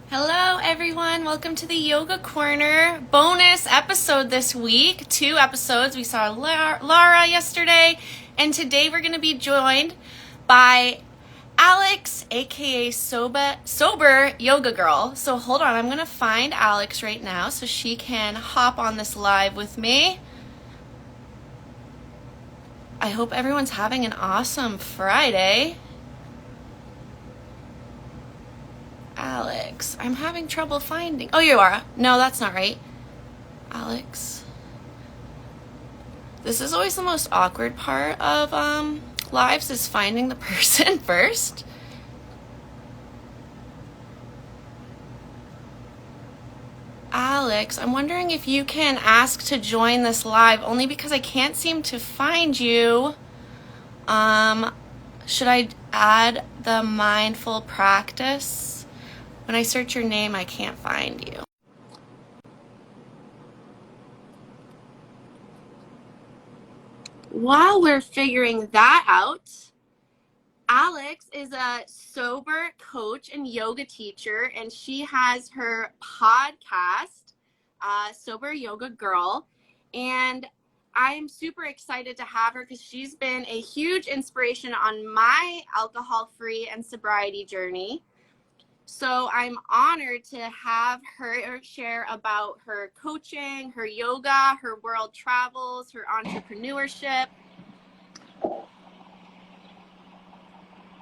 Hello, everyone. Welcome to the Yoga Corner bonus episode this week. 2 episodes. We saw Laura yesterday, and today we're going to be joined by Alex, aka Sober Yoga Girl. So hold on, I'm going to find Alex right now so she can hop on this live with me. I hope everyone's having an awesome Friday. Alex, I'm having trouble finding. Oh, you are. No, that's not right. Alex. This is always the most awkward part of lives, is finding the person first. Alex, I'm wondering if you can ask to join this live, only because I can't seem to find you. Should I add the mindful practice? When I search your name, I can't find you. While we're figuring that out, Alex is a sober coach and yoga teacher, and she has her podcast, Sober Yoga Girl. And I'm super excited to have her because she's been a huge inspiration on my alcohol-free and sobriety journey. So I'm honored to have her share about her coaching, her yoga, her world travels, her entrepreneurship.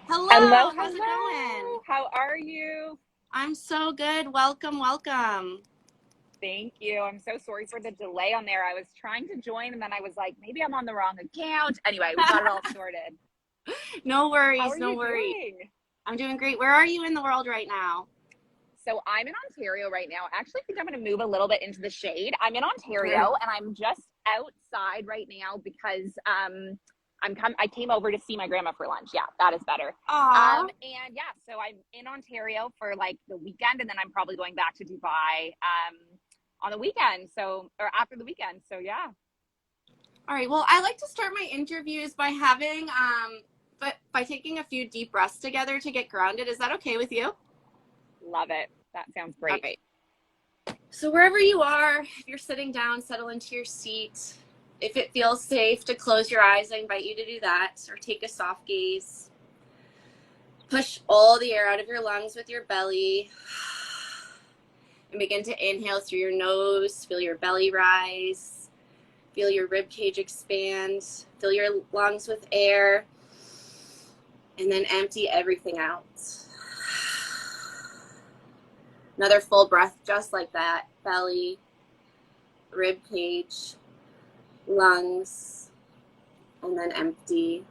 Hello, how's it going? How are you? I'm so good. Welcome. Thank you. I'm so sorry for the delay on there. I was trying to join and then I was like, maybe I'm on the wrong account. Anyway, we got it all sorted. No worries. How are you doing? I'm doing great. Where are you in the world right now? So I'm in Ontario right now. I actually think I'm going to move a little bit into the shade. I'm in Ontario and I'm just outside right now because I came over to see my grandma for lunch. Yeah, that is better. Aww. And yeah, so I'm in Ontario for like the weekend, and then I'm probably going back to Dubai on the weekend. Or after the weekend. So yeah. All right. Well, I like to start my interviews by having by taking a few deep breaths together to get grounded. Is that okay with you? Love it. That sounds great. Okay. So wherever you are, if you're sitting down, settle into your seat. If it feels safe to close your eyes, I invite you to do that, or take a soft gaze. Push all the air out of your lungs with your belly. And begin to inhale through your nose. Feel your belly rise. Feel your rib cage expand. Fill your lungs with air. And then empty everything out. Another full breath just like that. Belly, rib cage, lungs, and then empty.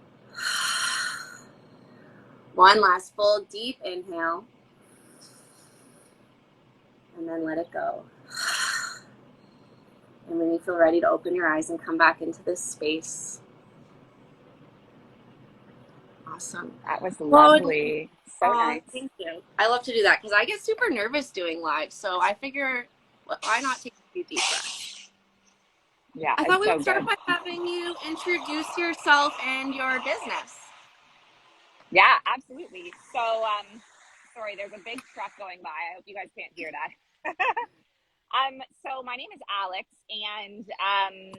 One last full deep inhale. And then let it go. And when you feel ready to open your eyes and come back into this space. Awesome. That was lovely. So nice. Thank you. I love to do that because I get super nervous doing live. So I figure, why not take a few deep breaths? Yeah. I thought we would start by having you introduce yourself and your business. Yeah, absolutely. So, sorry, there's a big truck going by. I hope you guys can't hear that. So my name is Alex, and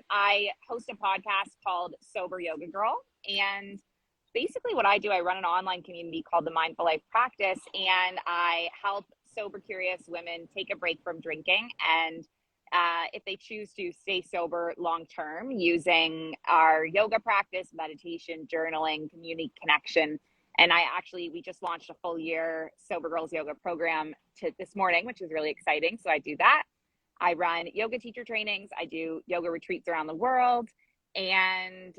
I host a podcast called Sober Yoga Girl. And basically what I do, I run an online community called the Mindful Life Practice, and I help sober, curious women take a break from drinking, and if they choose to stay sober long term, using our yoga practice, meditation, journaling, community connection. And we just launched a full year Sober Girls Yoga program this morning, which is really exciting. So I do that. I run yoga teacher trainings. I do yoga retreats around the world. And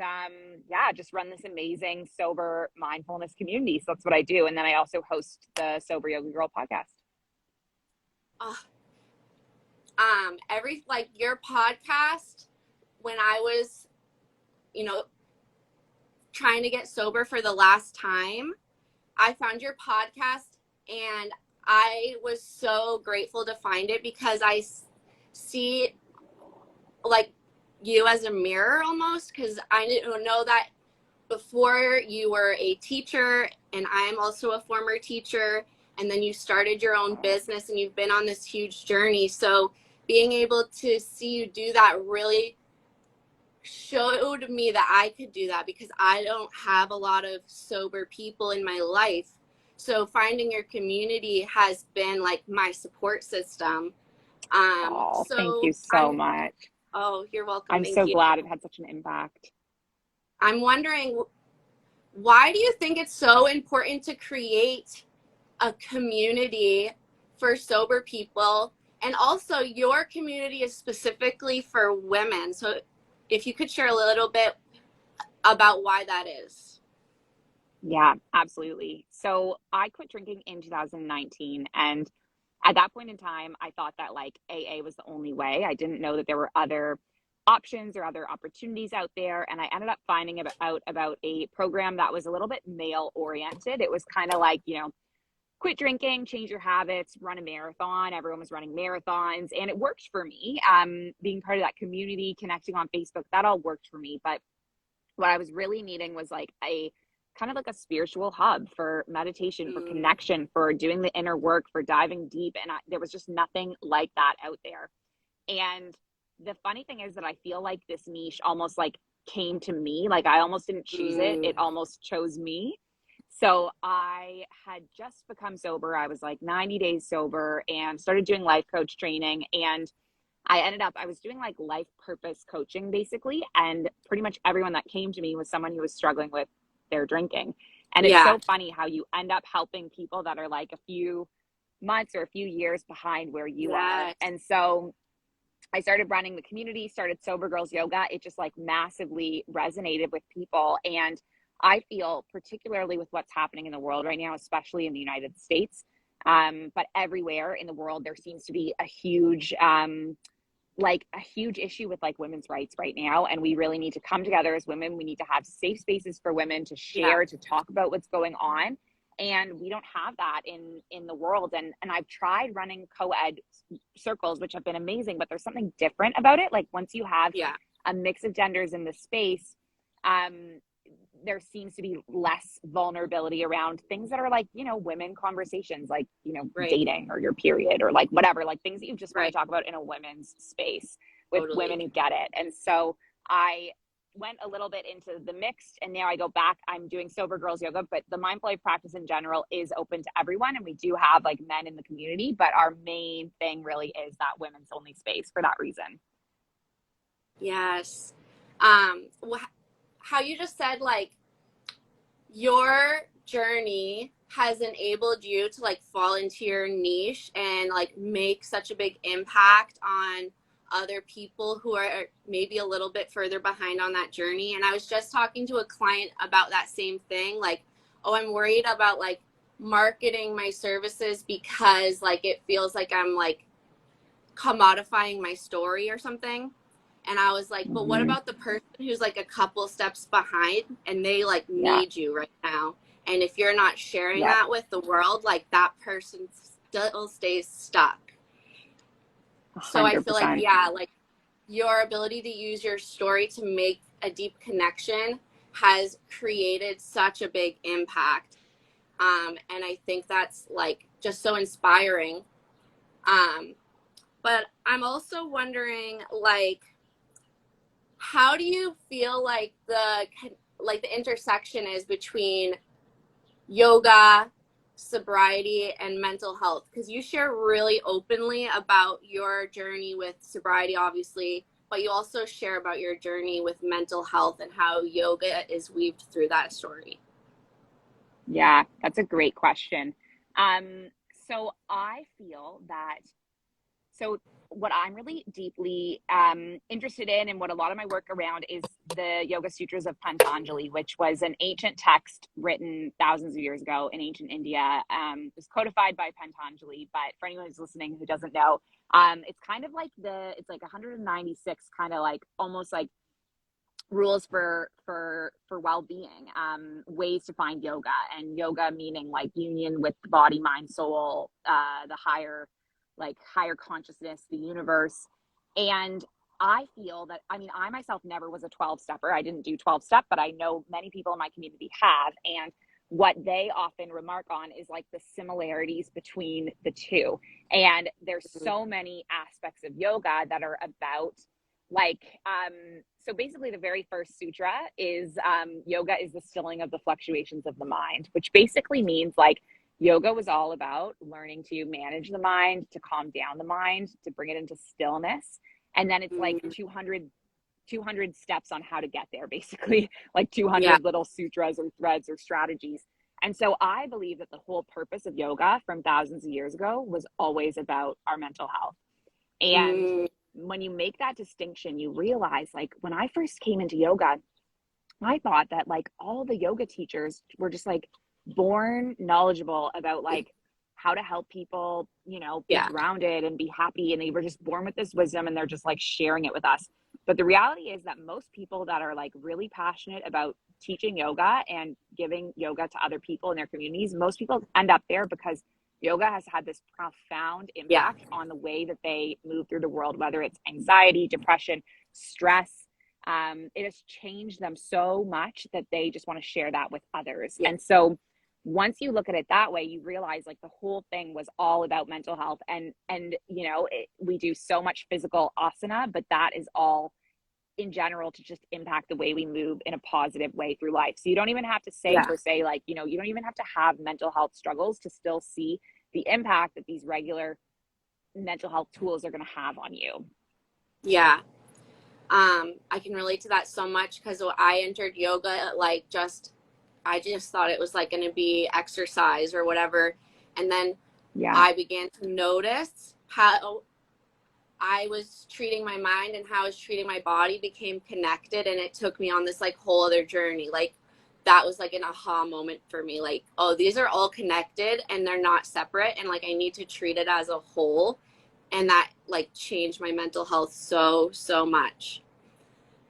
just run this amazing sober mindfulness community. So that's what I do. And then I also host the Sober Yoga Girl podcast. Your podcast, when I was, trying to get sober for the last time, I found your podcast and I was so grateful to find it because I see like you as a mirror almost, because I didn't know that before you were a teacher, and I'm also a former teacher. and then you started your own business and you've been on this huge journey. So being able to see you do that really showed me that I could do that, because I don't have a lot of sober people in my life. So finding your community has been like my support system. Oh, thank So you so much. oh, you're welcome. I'm Thank so you. glad it had such an impact. I'm wondering, why do you think it's so important to create a community for sober people? And also, your community is specifically for women. So if you could share a little bit about why that is. Yeah, absolutely. So I quit drinking in 2019. And at that point in time, I thought that like AA was the only way. I didn't know that there were other options or other opportunities out there. And I ended up finding out about a program that was a little bit male oriented. It was kind of like, quit drinking, change your habits, run a marathon. Everyone was running marathons, and it worked for me. Being part of that community, connecting on Facebook, that all worked for me. But what I was really needing was like a kind of like a spiritual hub for meditation, for connection, for doing the inner work, for diving deep. And there was just nothing like that out there. And the funny thing is that I feel like this niche almost like came to me. Like I almost didn't choose it. It almost chose me. So I had just become sober. I was like 90 days sober and started doing life coach training. And I was doing like life purpose coaching basically. And pretty much everyone that came to me was someone who was struggling with their drinking. And it's Yeah. so funny how you end up helping people that are like a few months or a few years behind where you are. Yes. And so I started running the community, started Sober Girls Yoga. It just like massively resonated with people. And I feel particularly with what's happening in the world right now, especially in the United States, but everywhere in the world, there seems to be a huge issue with like women's rights right now. And we really need to come together as women. We need to have safe spaces for women to Yeah. share, to talk about what's going on. And we don't have that in the world. And I've tried running co-ed circles, which have been amazing, but there's something different about it. Like once you have Yeah. a mix of genders in the space, there seems to be less vulnerability around things that are like, women conversations, like, Right. dating or your period or like whatever, like things that you just want to Right. talk about in a women's space with women Totally. who get it. And so I went a little bit into the mixed, and now I go back. I'm doing Sober Girls Yoga, but the mindful life practice in general is open to everyone. And we do have like men in the community, but our main thing really is that women's only space for that reason. Yes. How you just said, like, your journey has enabled you to like fall into your niche and like make such a big impact on other people who are maybe a little bit further behind on that journey. And I was just talking to a client about that same thing, like, oh, I'm worried about like marketing my services because like it feels like I'm like commodifying my story or something. And I was like, but what Mm-hmm. about the person who's like a couple steps behind and they like Yeah. need you right now? And if you're not sharing Yep. that with the world, like that person still stays stuck. So I feel like, 100%. yeah, like your ability to use your story to make a deep connection has created such a big impact. And I think that's like just so inspiring. Um, but I'm also wondering, like, how do you feel like the intersection is between yoga, sobriety, and mental health? Because you share really openly about your journey with sobriety, obviously, but you also share about your journey with mental health and how yoga is weaved through that story. Yeah, that's a great question. So I feel that so what I'm really deeply interested in, and what a lot of my work around, is the Yoga Sutras of Patanjali, which was an ancient text written thousands of years ago in ancient India. It was codified by Patanjali, but for anyone who's listening who doesn't know, it's kind of like it's like 196 kind of like almost like rules for well-being, ways to find yoga, and yoga meaning like union with the body, mind, soul, the higher consciousness, the universe. And I feel that, I mean, I myself never was a 12 stepper. I didn't do 12 step, but I know many people in my community have. And what they often remark on is like the similarities between the two. And there's so many aspects of yoga that are about like, so basically the very first sutra is yoga is the stilling of the fluctuations of the mind, which basically means like yoga was all about learning to manage the mind, to calm down the mind, to bring it into stillness. And then it's like 200 steps on how to get there, basically, like 200 Yeah. little sutras or threads or strategies. And so I believe that the whole purpose of yoga from thousands of years ago was always about our mental health. And Mm, when you make that distinction, you realize like when I first came into yoga, I thought that like all the yoga teachers were just like born knowledgeable about like how to help people, you know, be yeah. grounded and be happy. And they were just born with this wisdom and they're just like sharing it with us. But the reality is that most people that are like really passionate about teaching yoga and giving yoga to other people in their communities, most people end up there because yoga has had this profound Yeah. impact on the way that they move through the world, whether it's anxiety, depression, stress. It has changed them so much that they just want to share that with others. Yeah. And so once you look at it that way, you realize like the whole thing was all about mental health. And you know, we do so much physical asana, but that is all in general to just impact the way we move in a positive way through life. So you don't even have to say Yeah. per se, like, you know, you don't even have to have mental health struggles to still see the impact that these regular mental health tools are going to have on you. Yeah. I can relate to that so much because I entered yoga like I just thought it was like going to be exercise or whatever. And then Yeah. I began to notice how I was treating my mind and how I was treating my body became connected. And it took me on this like whole other journey. Like that was like an aha moment for me. Like, oh, these are all connected and they're not separate. And like I need to treat it as a whole. And that like changed my mental health so, so much.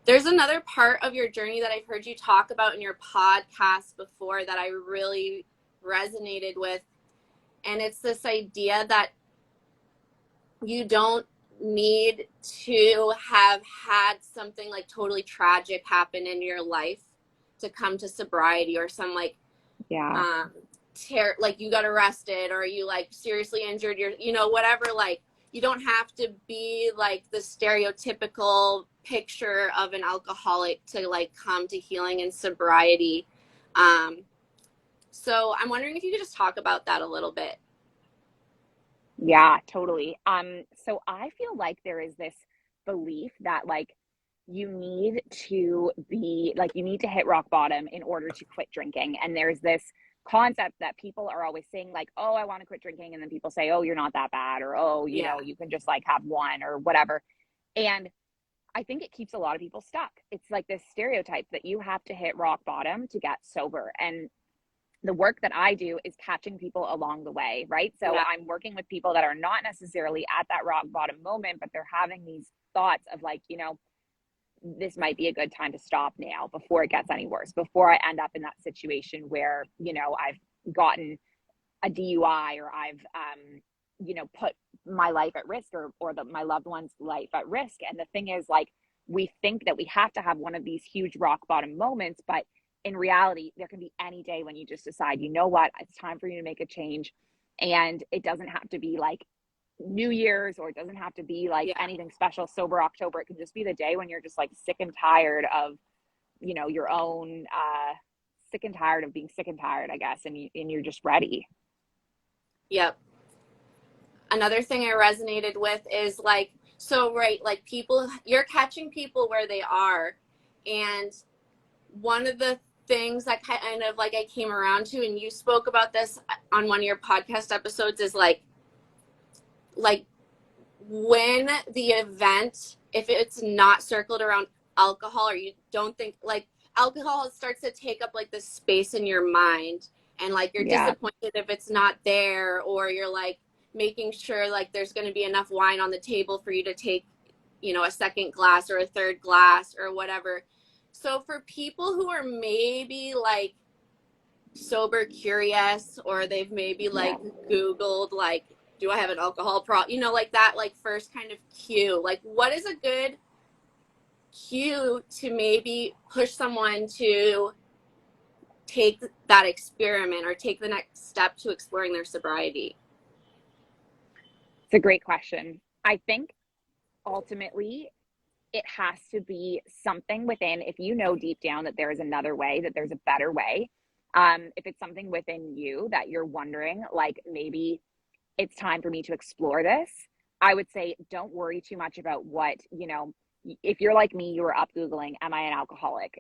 There's another part of your journey that I've heard you talk about in your podcast before that I really resonated with. And it's this idea that you don't need to have had something like totally tragic happen in your life to come to sobriety or some like Yeah. like you got arrested or you like seriously injured your, you know, whatever. Like you don't have to be like the stereotypical picture of an alcoholic to like come to healing and sobriety. um so I'm wondering if you could just talk about that a little bit. Yeah, totally. So I feel like there is this belief that like you need to be like you need to hit rock bottom in order to quit drinking. And there's this concept that people are always saying like, "Oh, I want to quit drinking." And then people say, "Oh, you're not that bad," or "Oh, you Yeah. know, you can just like have one or whatever." And I think it keeps a lot of people stuck. It's like this stereotype that you have to hit rock bottom to get sober. And the work that I do is catching people along the way, right? So Yeah. I'm working with people that are not necessarily at that rock bottom moment, but they're having these thoughts of like, you know, this might be a good time to stop now before it gets any worse, before I end up in that situation where, you know, I've gotten a DUI or I've, you know, put my life at risk or my loved one's life at risk. And the thing is like, we think that we have to have one of these huge rock bottom moments, but in reality, there can be any day when you just decide, you know what, it's time for you to make a change. And it doesn't have to be like New Year's or it doesn't have to be like Yeah. anything special, sober October. It can just be the day when you're just like sick and tired of, you know, your own, sick and tired of being sick and tired, I guess. And you're just ready. Yep. Another thing I resonated with is like, so right, like people, you're catching people where they are. And one of the things that kind of like I came around to, and you spoke about this on one of your podcast episodes, is like when the event, if it's not circled around alcohol or you don't think like alcohol starts to take up like this space in your mind and like you're Yeah. disappointed if it's not there or you're like making sure like there's going to be enough wine on the table for you to take, you know, a second glass or a third glass or whatever. So for people who are maybe like sober curious or they've maybe Yeah. like googled like do I have an alcohol problem, you know, like that like first kind of cue, like what is a good cue to maybe push someone to take that experiment or take the next step to exploring their sobriety? It's a great question. I think ultimately it has to be something within, if you know deep down that there is another way, that there's a better way. If it's something within you that you're wondering, like maybe it's time for me to explore this, I would say don't worry too much about what, if you're like me, you were up Googling, am I an alcoholic?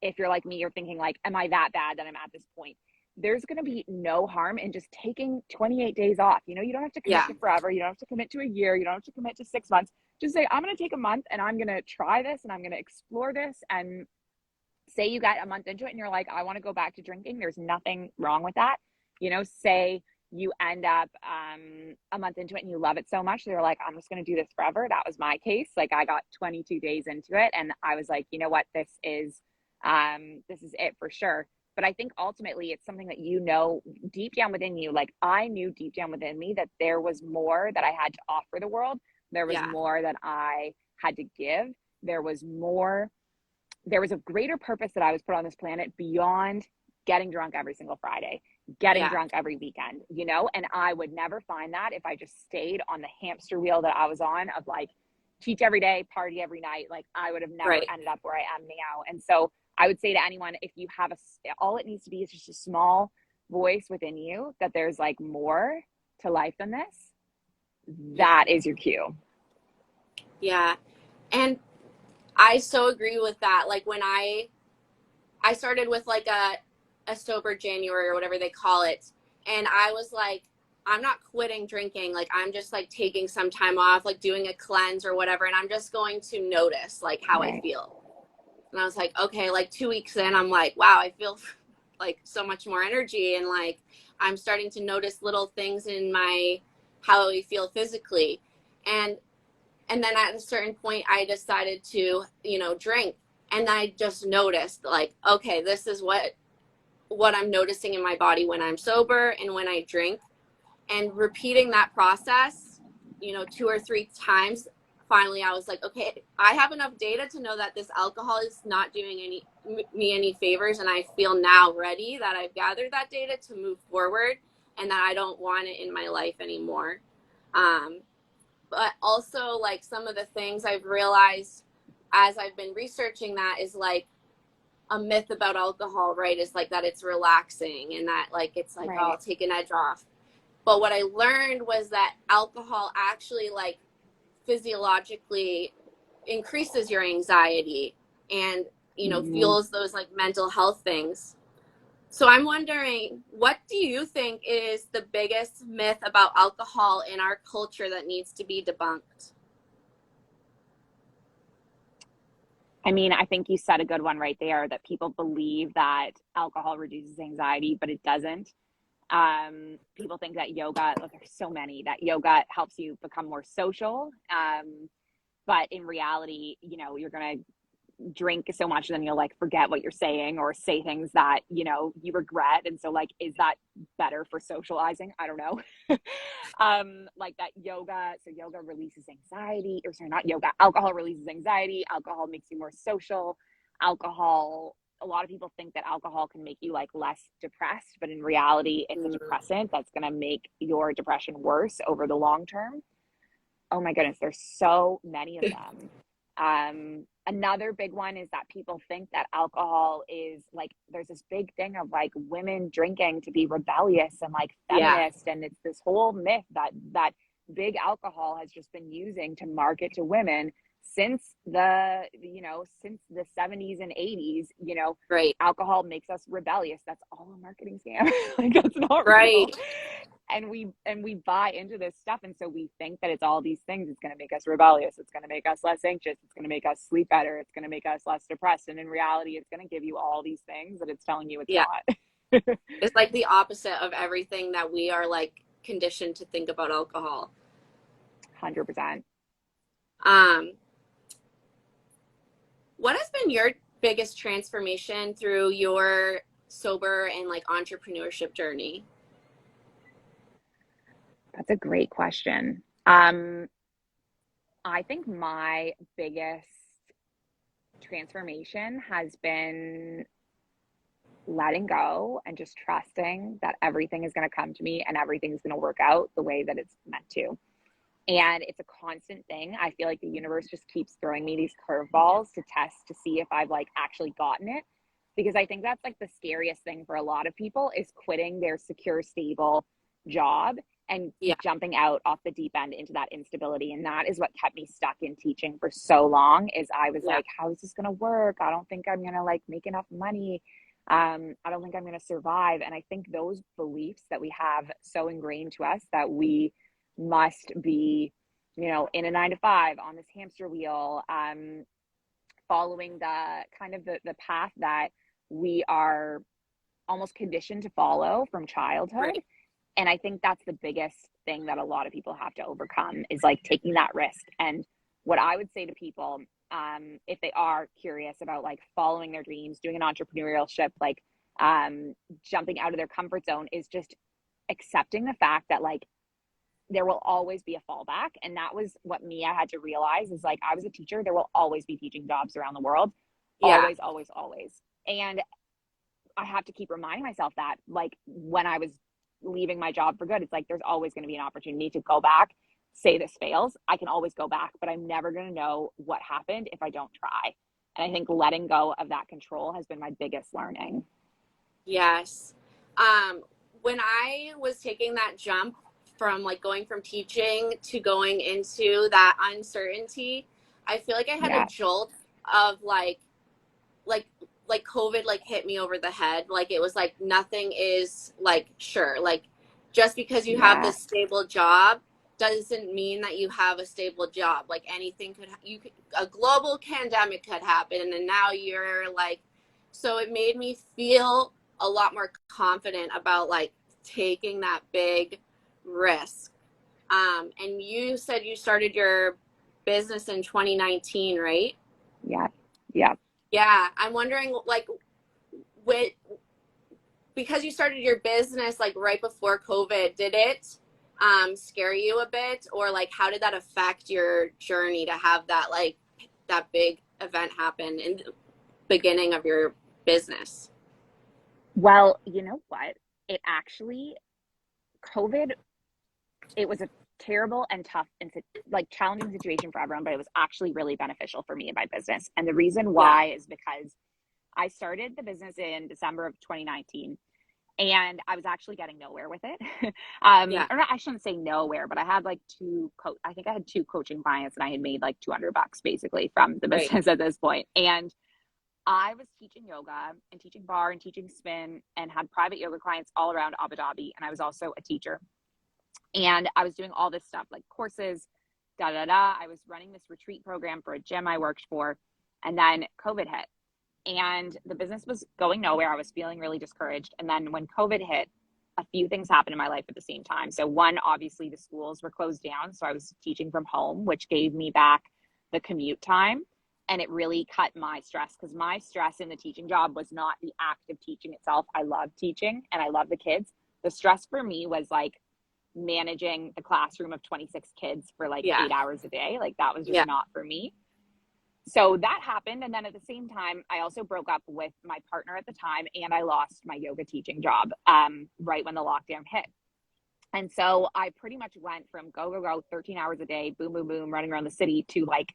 If you're like me, you're thinking like, am I that bad that I'm at this point? There's going to be no harm in just taking 28 days off. You don't have to commit Yeah. to forever. You don't have to commit to a year. You don't have to commit to 6 months. Just say, I'm going to take a month and I'm going to try this and I'm going to explore this. And say you got a month into it and you're like, I want to go back to drinking. There's nothing wrong with that. Say you end up a month into it and you love it so much, they're like, I'm just going to do this forever. That was my case. Like I got 22 days into it and I was like, you know what, this is it for sure. But I think ultimately it's something that deep down within you. Like I knew deep down within me that there was more that I had to offer the world. There was Yeah. more that I had to give. There was a greater purpose that I was put on this planet beyond getting drunk every single Friday, getting Yeah. drunk every weekend, and I would never find that if I just stayed on the hamster wheel that I was on of like teach every day, party every night. Like I would have never Right. ended up where I am now. And so I would say to anyone, if you have all it needs to be is just a small voice within you that there's like more to life than this. Yeah. That is your cue. Yeah. And I so agree with that. Like when I started with like a sober January or whatever they call it, and I was like, I'm not quitting drinking. Like I'm just like taking some time off, like doing a cleanse or whatever, and I'm just going to notice like how I Right. feel. And I was like, okay, like 2 weeks in, I'm like, wow, I feel like so much more energy, and like I'm starting to notice little things in my how I feel physically. And then at a certain point I decided to drink, and I just noticed like, okay, this is what I'm noticing in my body when I'm sober and when I drink. And repeating that process 2 or 3 times, finally I was like, okay, I have enough data to know that this alcohol is not doing me any favors, and I feel now ready that I've gathered that data to move forward and that I don't want it in my life anymore. But also like some of the things I've realized as I've been researching that is like a myth about alcohol, right? Is like that it's relaxing and that like it's like, oh, Right. I'll take an edge off. But what I learned was that alcohol actually like physiologically increases your anxiety and Mm-hmm. fuels those like mental health things. So I'm wondering, what do you think is the biggest myth about alcohol in our culture that needs to be debunked? I mean, I think you said a good one right there that people believe that alcohol reduces anxiety, but it doesn't. People think that yoga, oh, there's so many, that yoga helps you become more social. But in reality, you're going to drink so much, then you'll like forget what you're saying or say things that, you regret. And so like, is that better for socializing? I don't know. Like that yoga releases anxiety, or sorry, not yoga, alcohol releases anxiety. Alcohol makes you more social. A lot of people think that alcohol can make you like less depressed, but in reality, it's a depressant that's going to make your depression worse over the long term. Oh my goodness, there's so many of them. Another big one is that people think that alcohol is like, there's this big thing of like women drinking to be rebellious and like Yeah. feminist. And it's this whole myth that big alcohol has just been using to market to women since the 70s and 80s. Right. Alcohol makes us rebellious. That's all a marketing scam. Like that's not real. Right. And we buy into this stuff, and so we think that it's all these things. It's going to make us rebellious, it's going to make us less anxious, it's going to make us sleep better, it's going to make us less depressed, and in reality it's going to give you all these things that it's telling you it's Yeah. not. It's like the opposite of everything that we are like conditioned to think about alcohol. 100%. Um, what has been your biggest transformation through your sober and like entrepreneurship journey? That's a great question. I think my biggest transformation has been letting go and just trusting that everything is going to come to me and everything's going to work out the way that it's meant to. And it's a constant thing. I feel like the universe just keeps throwing me these curveballs to test to see if I've like actually gotten it. Because I think that's like the scariest thing for a lot of people is quitting their secure, stable job and Yeah. jumping out off the deep end into that instability. And that is what kept me stuck in teaching for so long is I was Yeah. like, how is this going to work? I don't think I'm going to like make enough money. I don't think I'm going to survive. And I think those beliefs that we have so ingrained to us that we must be, you know, in a 9 to 5 on this hamster wheel, following the kind of the path that we are almost conditioned to follow from childhood. Right. And I think that's the biggest thing that a lot of people have to overcome is like taking that risk. And what I would say to people, if they are curious about like following their dreams, doing an entrepreneurship, like jumping out of their comfort zone is just accepting the fact that like there will always be a fallback. And that was what me, I had to realize is like, I was a teacher. There will always be teaching jobs around the world. Yeah. Always, always, always. And I have to keep reminding myself that like when I was leaving my job for good, it's like, there's always going to be an opportunity to go back. Say this fails, I can always go back, but I'm never going to know what happened if I don't try. And I think letting go of that control has been my biggest learning. Yes. When I was taking that jump from like going from teaching to going into that uncertainty, I feel like I had a Yeah. jolt of like like COVID like hit me over the head. Like it was like nothing is like sure. Like just because you have Yeah. this stable job doesn't mean that you have a stable job. Like anything could you could, a global pandemic could happen and now you're like so it made me feel a lot more confident about like taking that big risk. And you said you started your business in 2019, right? Yeah. Yeah. Yeah, I'm wondering like with because you started your business like right before COVID, did it scare you a bit or like how did that affect your journey to have that like that big event happen in the beginning of your business? Well, you know what? It actually, COVID, it was a terrible and tough and like challenging situation for everyone, but it was actually really beneficial for me and my business. And the reason Yeah, why is because I started the business in December of 2019 and I was actually getting nowhere with it. yeah, Or not, I shouldn't say nowhere, but I had like I think I had two coaching clients and I had made like $200 basically from the right. business at this point. And I was teaching yoga and teaching bar and teaching spin and had private yoga clients all around Abu Dhabi. And I was also a teacher. And I was doing all this stuff like courses, da da da. I was running this retreat program for a gym I worked for. And then COVID hit and the business was going nowhere. I was feeling really discouraged. And then when COVID hit, a few things happened in my life at the same time. So, one, obviously, the schools were closed down. So, I was teaching from home, which gave me back the commute time. And it really cut my stress because my stress in the teaching job was not the act of teaching itself. I love teaching and I love the kids. The stress for me was like managing the classroom of 26 kids for like Yeah, 8 hours a day. Like, that was just yeah, not for me. So that happened. And then at the same time, I also broke up with my partner at the time and I lost my yoga teaching job right when the lockdown hit. And so I pretty much went from go, go, go, 13 hours a day, boom, boom, boom, running around the city to like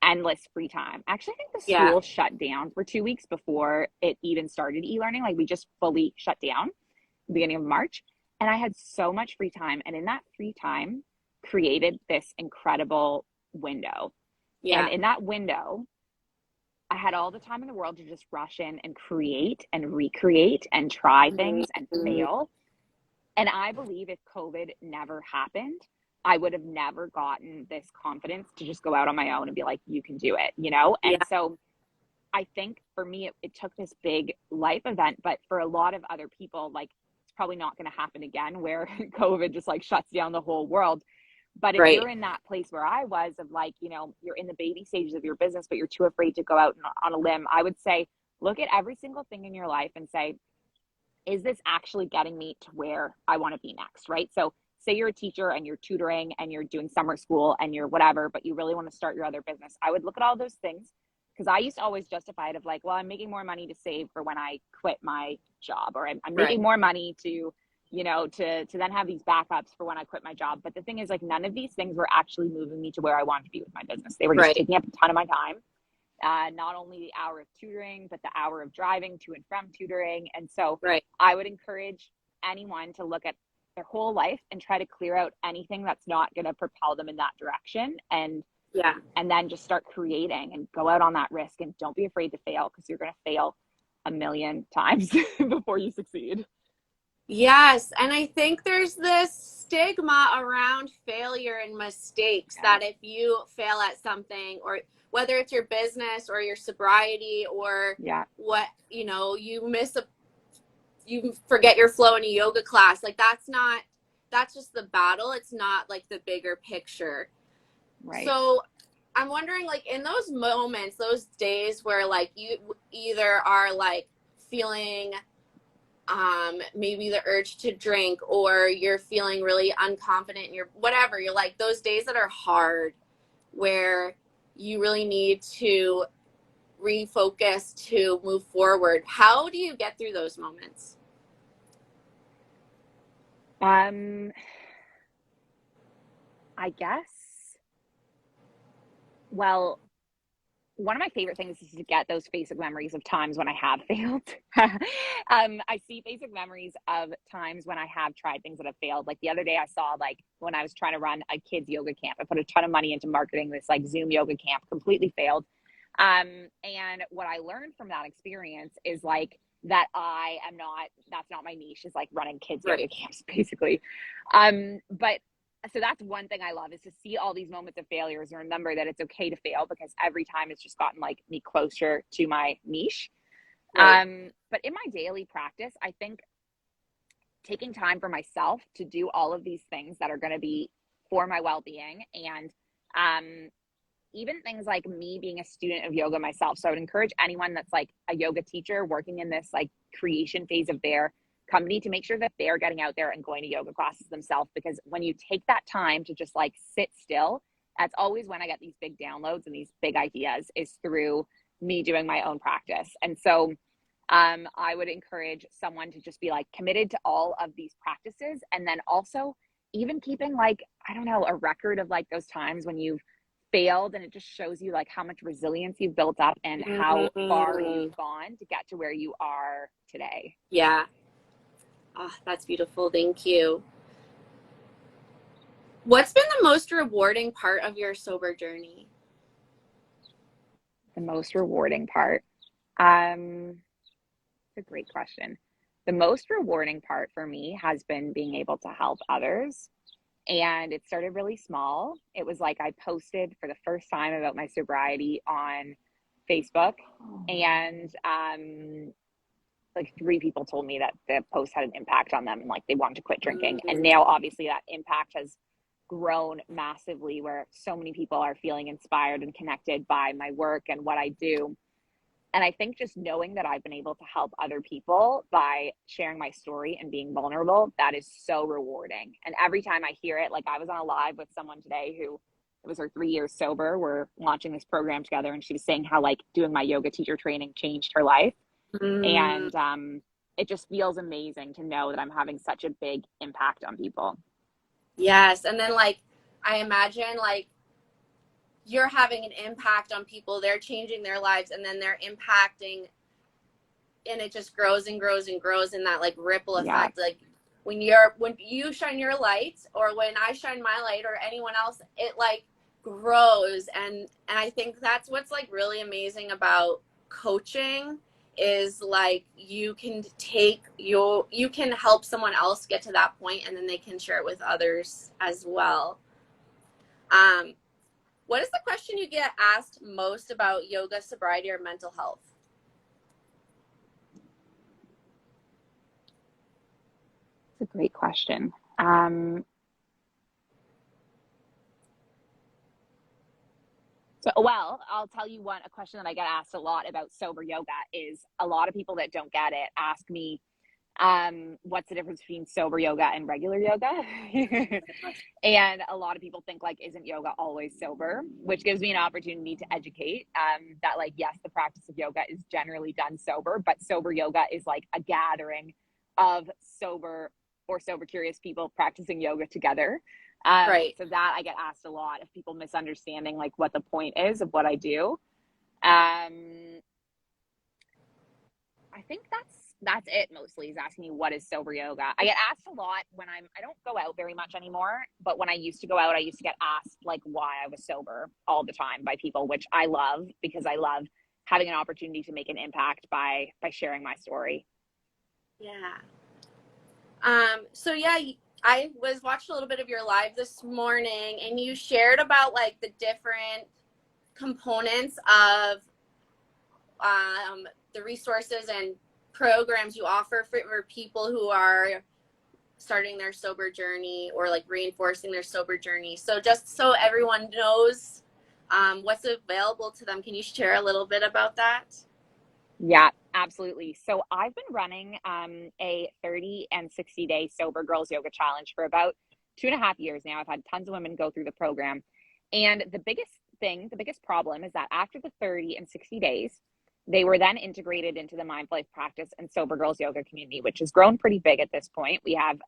endless free time. Actually, I think the yeah, school shut down for 2 weeks before it even started e-learning. Like we just fully shut down beginning of March. And I had so much free time. And in that free time, created this incredible window. And yeah. in that window, I had all the time in the world to just rush in and create and recreate and try things and Mhm. fail. And I believe if COVID never happened, I would have never gotten this confidence to just go out on my own and be like, you can do it, you know? And Yeah, so I think for me, it took this big life event, but for a lot of other people, like it's probably not going to happen again where COVID just like shuts down the whole world. But if right. you're in that place where I was of like, you know, you're in the baby stages of your business, but you're too afraid to go out on a limb, I would say, look at every single thing in your life and say, is this actually getting me to where I want to be next? Right. So say you're a teacher and you're tutoring and you're doing summer school and you're whatever, but you really want to start your other business. I would look at all those things, because I used to always justify it of like, well, I'm making more money to save for when I quit my job, or I'm Right. making more money to, you know, to then have these backups for when I quit my job. But the thing is, like, none of these things were actually moving me to where I wanted to be with my business. They were just Right. taking up a ton of my time. Not only the hour of tutoring, but the hour of driving to and from tutoring. And so Right. I would encourage anyone to look at their whole life and try to clear out anything that's not going to propel them in that direction, Yeah. and then just start creating and go out on that risk, and don't be afraid to fail, because you're going to fail a million times before you succeed. Yes, and I think there's this stigma around failure and mistakes Yeah. that if you fail at something, or whether it's your business or your sobriety, or Yeah. what, you know, you forget your flow in a yoga class, like that's just the battle. It's not like the bigger picture. Right. So I'm wondering, like, in those moments, those days where like you either are like feeling maybe the urge to drink, or you're feeling really unconfident in your whatever, you're like those days that are hard, where you really need to refocus to move forward. How do you get through those moments? Um, I guess, well, one of my favorite things is to get those basic memories of times when I have failed. I see basic memories of times when I have tried things that have failed. Like the other day, I saw, like, when I was trying to run a kids yoga camp, I put a ton of money into marketing this like Zoom yoga camp, completely failed. And what I learned from that experience is like that that's not my niche, is like running kids yoga Right. camps, basically. But so that's one thing I love, is to see all these moments of failures and remember that it's okay to fail, because every time it's just gotten like me closer to my niche. Right. But in my daily practice, I think taking time for myself to do all of these things that are going to be for my well-being, and even things like me being a student of yoga myself. So I would encourage anyone that's like a yoga teacher working in this like creation phase of their company to make sure that they're getting out there and going to yoga classes themselves. Because when you take that time to just like sit still, that's always when I get these big downloads and these big ideas, is through me doing my own practice. And so I would encourage someone to just be like committed to all of these practices. And then also even keeping like, I don't know, a record of like those times when you've failed, and it just shows you like how much resilience you've built up and how far Mm-hmm. you've gone to get to where you are today. Yeah. Oh, that's beautiful. Thank you. What's been the most rewarding part of your sober journey? The most rewarding part. It's a great question. The most rewarding part for me has been being able to help others. And it started really small. It was like I posted for the first time about my sobriety on Facebook, and like 3 people told me that the post had an impact on them and like they wanted to quit drinking. And Mm-hmm. now obviously that impact has grown massively, where so many people are feeling inspired and connected by my work and what I do. And I think just knowing that I've been able to help other people by sharing my story and being vulnerable, that is so rewarding. And every time I hear it, like I was on a live with someone today who, it was her 3 years sober. We're launching this program together, and she was saying how like doing my yoga teacher training changed her life. Mm-hmm. And it just feels amazing to know that I'm having such a big impact on people. Yes. And then, like, I imagine, like, you're having an impact on people, they're changing their lives, and then they're impacting, and it just grows and grows and grows in that, like, ripple Yeah. effect. Like, when you shine your light, or when I shine my light, or anyone else, it, like, grows. And I think that's what's, like, really amazing about coaching, is like you can help someone else get to that point, and then they can share it with others as well. um what is the question you get asked most about yoga, sobriety, or mental health? It's a great question. Um, well, I'll tell you a question that I get asked a lot about sober yoga is, a lot of people that don't get it ask me, What's the difference between sober yoga and regular yoga? And a lot of people think like, isn't yoga always sober? Which gives me an opportunity to educate that like, yes, the practice of yoga is generally done sober, but sober yoga is like a gathering of sober or sober curious people practicing yoga together. Right. So that I get asked a lot of people misunderstanding like what the point is of what I do. I think that's it mostly, is asking me what is sober yoga. I get asked a lot when I don't go out very much anymore, but when I used to go out, I used to get asked like why I was sober all the time by people, which I love because I love having an opportunity to make an impact by sharing my story. Yeah. So yeah, I was watching a little bit of your live this morning, and you shared about like the different components of the resources and programs you offer for people who are starting their sober journey or like reinforcing their sober journey. So just so everyone knows what's available to them, can you share a little bit about that? Yeah, absolutely. So I've been running a 30 and 60 day sober girls yoga challenge for about 2.5 years now. I've had tons of women go through the program. And the biggest problem is that after the 30 and 60 days, they were then integrated into the Mindful Life Practice and Sober Girls Yoga community, which has grown pretty big at this point. We have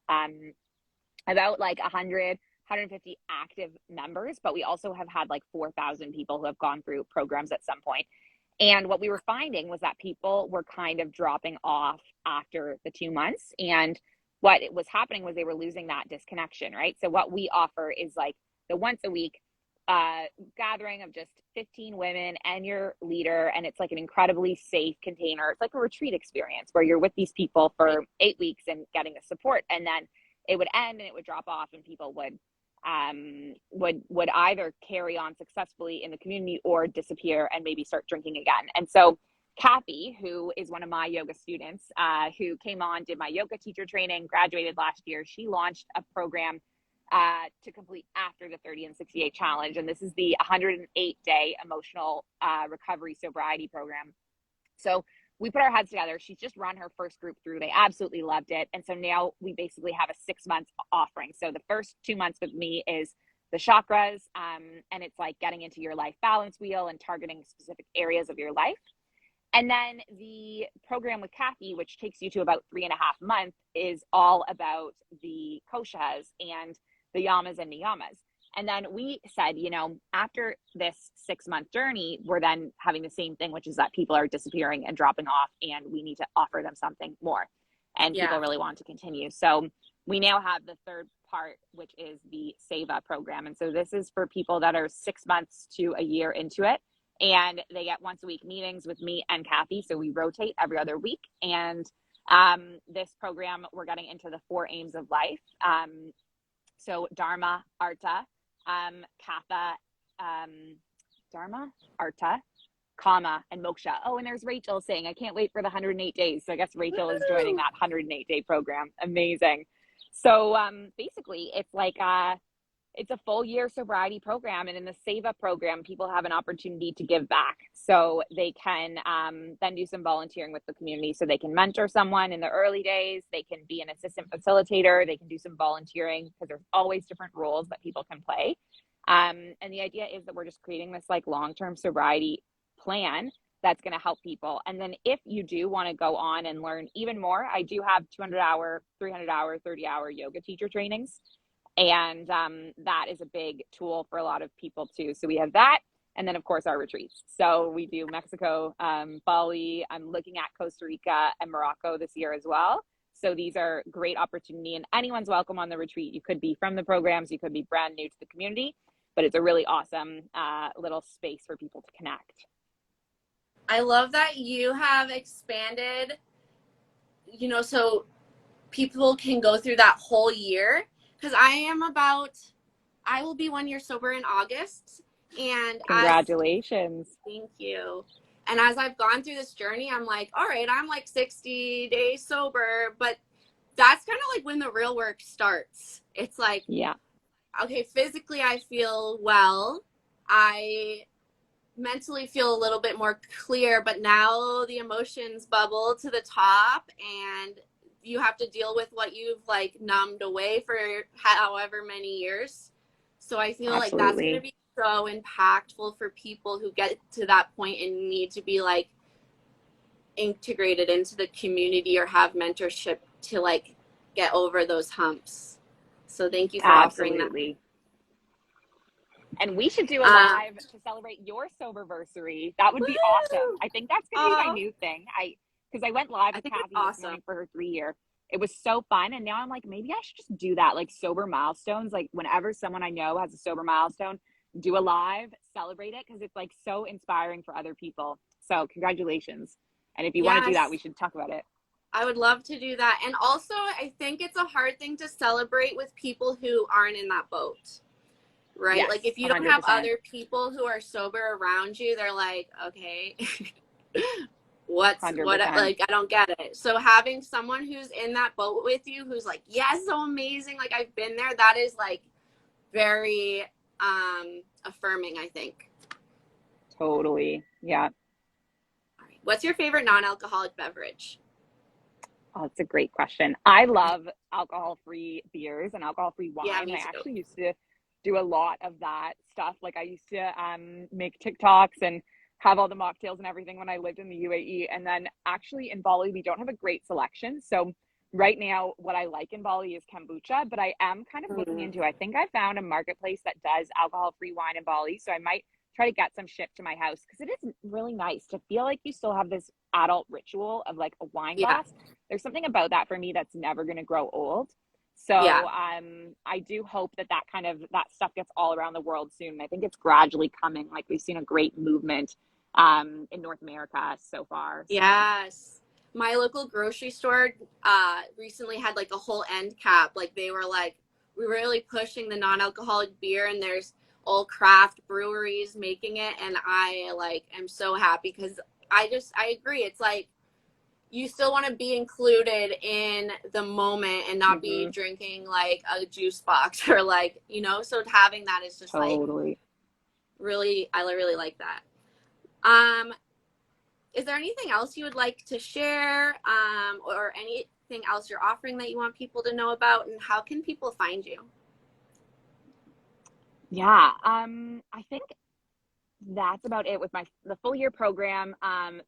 about like 150 active members, but we also have had like 4,000 people who have gone through programs at some point. And what we were finding was that people were kind of dropping off after the 2 months. And what was happening was they were losing that disconnection, right? So what we offer is like the once a week gathering of just 15 women and your leader. And it's like an incredibly safe container. It's like a retreat experience where you're with these people for 8 weeks and getting the support. And then it would end and it would drop off and people would either carry on successfully in the community or disappear and maybe start drinking again. And so Kathy, who is one of my yoga students, who came on, did my yoga teacher training, graduated last year, she launched a program to complete after the 30 and 68 challenge. And this is the 108-day emotional recovery sobriety program. So we put our heads together. She's just run her first group through. They absolutely loved it. And so now we basically have a 6-month offering. So the first 2 months with me is the chakras. And it's like getting into your life balance wheel and targeting specific areas of your life. And then the program with Kathy, which takes you to about 3.5 months, is all about the koshas and the yamas and niyamas. And then we said, after this 6-month journey, we're then having the same thing, which is that people are disappearing and dropping off, and we need to offer them something more. And people really want to continue. So we now have the third part, which is the Seva program. And so this is for people that are 6 months to a year into it. And they get once a week meetings with me and Kathy. So we rotate every other week. And this program, we're getting into the 4 aims of life. So Dharma, Artha, Katha, Dharma, Artha, Kama, and Moksha. Oh, and there's Rachel saying, I can't wait for the 108 days. So I guess Rachel is joining that 108-day program. Amazing. So basically, it's like it's a full year sobriety program. And in the Seva program, people have an opportunity to give back. So they can then do some volunteering with the community. So they can mentor someone in the early days. They can be an assistant facilitator. They can do some volunteering because there's always different roles that people can play. And the idea is that we're just creating this like long-term sobriety plan that's going to help people. And then if you do want to go on and learn even more, I do have 200-hour, 300-hour, 30-hour yoga teacher trainings. And that is a big tool for a lot of people too. So we have that. And then of course our retreats. So we do Mexico, Bali. I'm looking at Costa Rica and Morocco this year as well. So these are great opportunity, and anyone's welcome on the retreat. You could be from the programs, you could be brand new to the community, but it's a really awesome little space for people to connect. I love that you have expanded, so people can go through that whole year. Because I will be 1 year sober in August. And Congratulations. Thank you. And as I've gone through this journey, I'm like, all right, I'm like 60 days sober, but that's kind of like when the real work starts. It's like, yeah, okay, physically I feel well. I mentally feel a little bit more clear, but now the emotions bubble to the top, and you have to deal with what you've like numbed away for however many years. So I feel like that's going to Absolutely. be so impactful for people who get to that point and need to be like integrated into the community or have mentorship to like get over those humps. So thank you for offering that. Absolutely. And we should do a Um, live to celebrate your soberversary. That would be awesome. Woo! I think that's going to be my Oh, new thing. Because I went live I with think it's Kathy this awesome. morning for her 3 year. It was so fun. And now I'm like, maybe I should just do that, like sober milestones. Like whenever someone I know has a sober milestone, do a live, celebrate it because it's like so inspiring for other people. So congratulations. And if you want to do that, Yes, we should talk about it. I would love to do that. And also, I think it's a hard thing to celebrate with people who aren't in that boat, right? Yes, Like if you don't have 100%. other people who are sober around you, they're like, okay, what, 100%. like, I don't get it. So having someone who's in that boat with you, who's like, yes, so amazing. Like I've been there. That is like very affirming, I think. Totally. Yeah. All right. What's your favorite non-alcoholic beverage? Oh, it's a great question. I love alcohol-free beers and alcohol-free Yeah, wine. me I too. actually used to do a lot of that stuff. Like I used to make TikToks and have all the mocktails and everything when I lived in the UAE. And then actually in Bali, we don't have a great selection. So right now, what I like in Bali is kombucha, but I am kind of looking Mm, into, I think I found a marketplace that does alcohol-free wine in Bali. So I might try to get some shipped to my house because it is really nice to feel like you still have this adult ritual of like a wine yeah, glass. There's something about that for me that's never going to grow old. yeah, So I do hope that that stuff gets all around the world soon. I think it's gradually coming. Like we've seen a great movement in North America so far. So yes. My local grocery store recently had like a whole end cap. Like they were like, we're really pushing the non-alcoholic beer, and there's all craft breweries making it, and I like am so happy because I agree. It's like you still want to be included in the moment and not be mhm, drinking like a juice box or like, you know, so having that is just like totally. really, I really like that. Um, is there anything else you would like to share, or anything else you're offering that you want people to know about, and how can people find you? Yeah. I think that's about it with the full year program,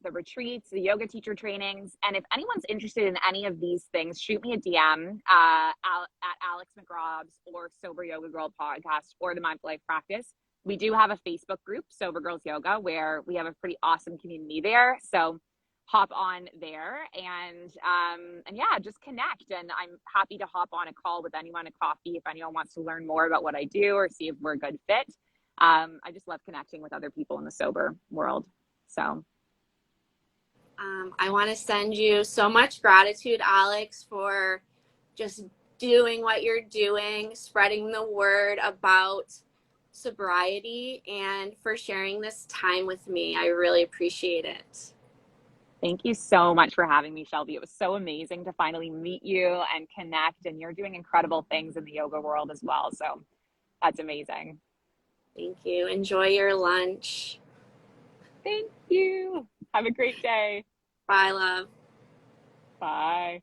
the retreats, the yoga teacher trainings. And if anyone's interested in any of these things, shoot me a DM at Alex McRob's or Sober Yoga Girl podcast or the Mindful Life Practice. We do have a Facebook group, Sober Girls Yoga, where we have a pretty awesome community there. So hop on there and yeah, just connect. And I'm happy to hop on a call with anyone, a coffee, if anyone wants to learn more about what I do or see if we're a good fit. I just love connecting with other people in the sober world. So I want to send you so much gratitude, Alex, for just doing what you're doing, spreading the word about sobriety, and for sharing this time with me. I really appreciate it. thank you so much for having me, Shelby. It was so amazing to finally meet you and connect. And you're doing incredible things in the yoga world as well. So that's amazing. Thank you. Enjoy your lunch. Thank you. Have a great day. Bye, love. Bye.